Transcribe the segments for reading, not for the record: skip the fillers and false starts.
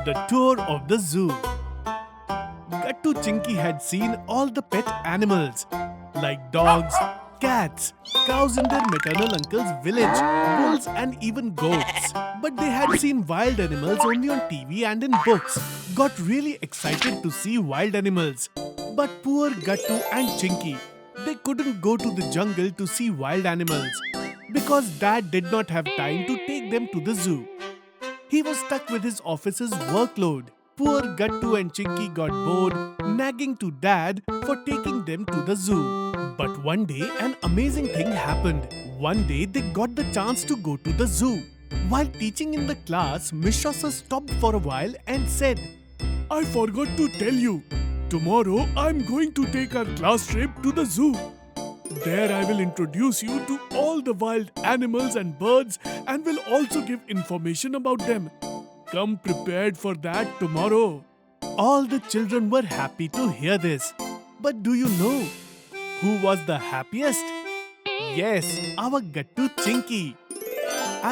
The tour of the zoo. Gattu Chinki had seen all the pet animals like dogs, cats, cows in their maternal uncle's village, bulls and even goats. But they had seen wild animals only on TV and in books. Got really excited to see wild animals. But poor Gattu and Chinki, they couldn't go to the jungle to see wild animals because Dad did not have time to take them to the zoo. He was stuck with his office's workload. Poor Gattu and Chinki got bored, nagging to Dad for taking them to the zoo. But one day, an amazing thing happened. One day, they got the chance to go to the zoo. While teaching in the class, Mishra sir stopped for a while and said, "I forgot to tell you. Tomorrow, I'm going to take our class trip to the zoo. There I will introduce you to all the wild animals and birds and will also give information about them. Come prepared for that tomorrow." All the children were happy to hear this. But do you know who was the happiest? Yes, our Gattu Chinki.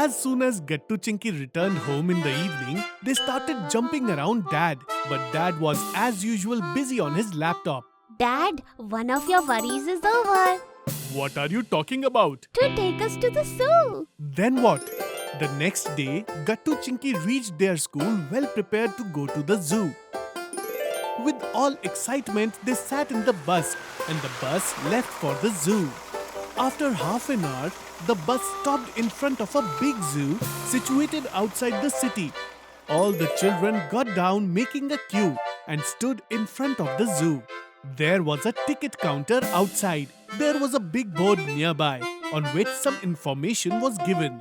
As soon as Gattu Chinki returned home in the evening, they started jumping around Dad. But Dad was as usual busy on his laptop. Dad, one of your worries is over. What are you talking about? To take us to the zoo. Then what? The next day, Gattu Chinki reached their school well prepared to go to the zoo. With all excitement, they sat in the bus and the bus left for the zoo. After half an hour, the bus stopped in front of a big zoo situated outside the city. All the children got down making a queue and stood in front of the zoo. There was a ticket counter outside. There was a big board nearby on which some information was given.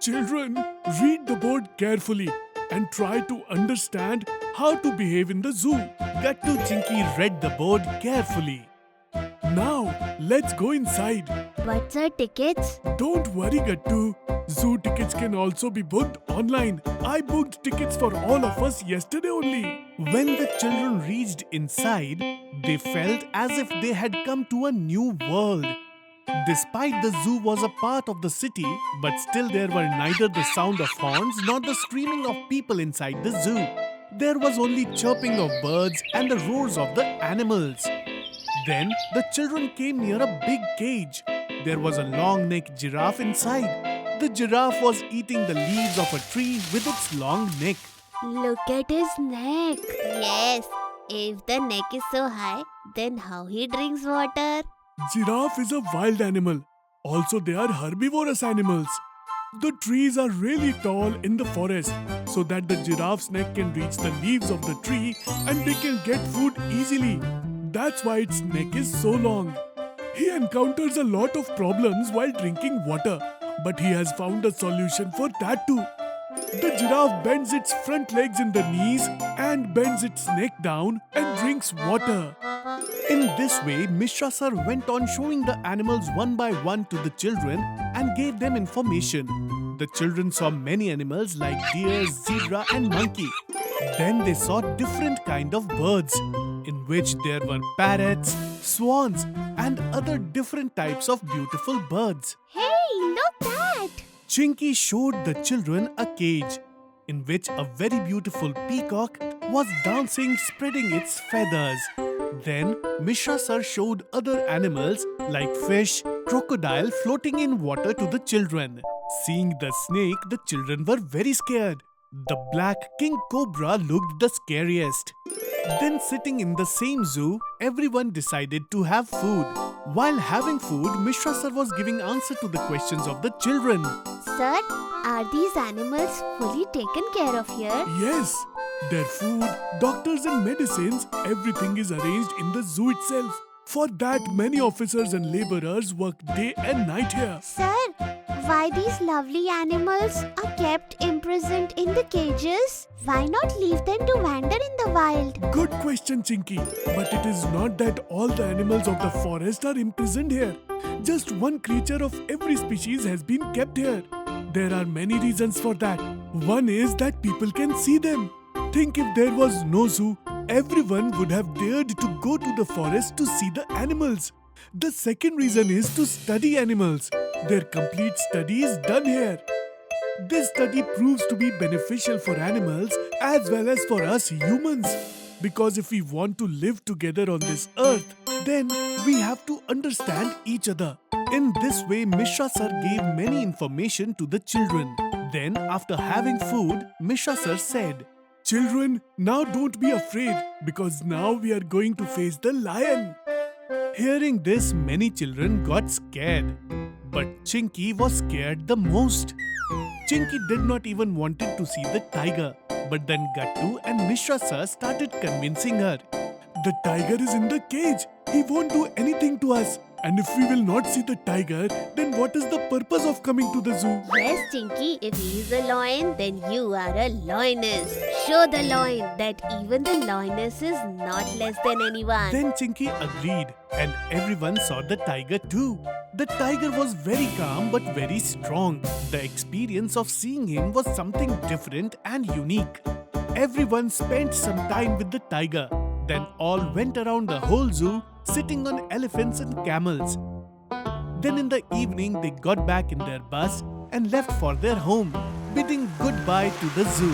Children, read the board carefully and try to understand how to behave in the zoo. Gattu Chinki read the board carefully. Now, let's go inside. What's our tickets? Don't worry, Gattu. Zoo tickets can also be booked online. I booked tickets for all of us yesterday only. When the children reached inside, they felt as if they had come to a new world. Despite the zoo was a part of the city, but still there were neither the sound of horns nor the screaming of people inside the zoo. There was only chirping of birds and the roars of the animals. Then the children came near a big cage. There was a long-necked giraffe inside. The giraffe was eating the leaves of a tree with its long neck. Look at his neck. Yes, if the neck is so high, then how he drinks water? Giraffe is a wild animal. Also, they are herbivorous animals. The trees are really tall in the forest so that the giraffe's neck can reach the leaves of the tree and they can get food easily. That's why its neck is so long. He encounters a lot of problems while drinking water, but he has found a solution for that too. The giraffe bends its front legs in the knees and bends its neck down and drinks water. In this way, Mishra sir went on showing the animals one by one to the children and gave them information. The children saw many animals like deer, zebra and monkey. Then they saw different kind of birds, in which there were parrots, swans and other different types of beautiful birds. Hey, look that! Chinky showed the children a cage, in which a very beautiful peacock was dancing spreading its feathers. Then Mishra sir showed other animals like fish, crocodile floating in water to the children. Seeing the snake, the children were very scared. The black king cobra looked the scariest. Then sitting in the same zoo, everyone decided to have food. While having food, Mishra sir was giving answer to the questions of the children. Sir, are these animals fully taken care of here? Yes, their food, doctors and medicines, everything is arranged in the zoo itself. For that, many officers and laborers work day and night here. Sir, why these lovely animals are kept imprisoned in the cages? Why not leave them to wander in the wild? Good question, Chinky. But it is not that all the animals of the forest are imprisoned here. Just one creature of every species has been kept here. There are many reasons for that. One is that people can see them. Think if there was no zoo, everyone would have dared to go to the forest to see the animals. The second reason is to study animals. Their complete study is done here. This study proves to be beneficial for animals as well as for us humans. Because if we want to live together on this earth, then we have to understand each other. In this way, Mishra sir gave many information to the children. Then, after having food, Mishra sir said, "Children, now don't be afraid because now we are going to face the lion." Hearing this, many children got scared. But Chinky was scared the most. Chinky did not even wanted to see the tiger. But then Gattu and Mishra sir started convincing her. The tiger is in the cage. He won't do anything to us. And if we will not see the tiger, then what is the purpose of coming to the zoo? Yes, Chinky, if he is a lion, then you are a lioness. Show the lion that even the lioness is not less than anyone. Then Chinky agreed, and everyone saw the tiger too. The tiger was very calm but very strong. The experience of seeing him was something different and unique. Everyone spent some time with the tiger. Then all went around the whole zoo, sitting on elephants and camels. Then in the evening, they got back in their bus and left for their home, bidding goodbye to the zoo.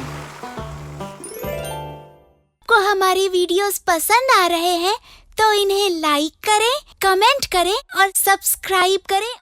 को हमारी videos पसंद आ रहे हैं तो इन्हें like करें, comment करें और सब्सक्राइब करें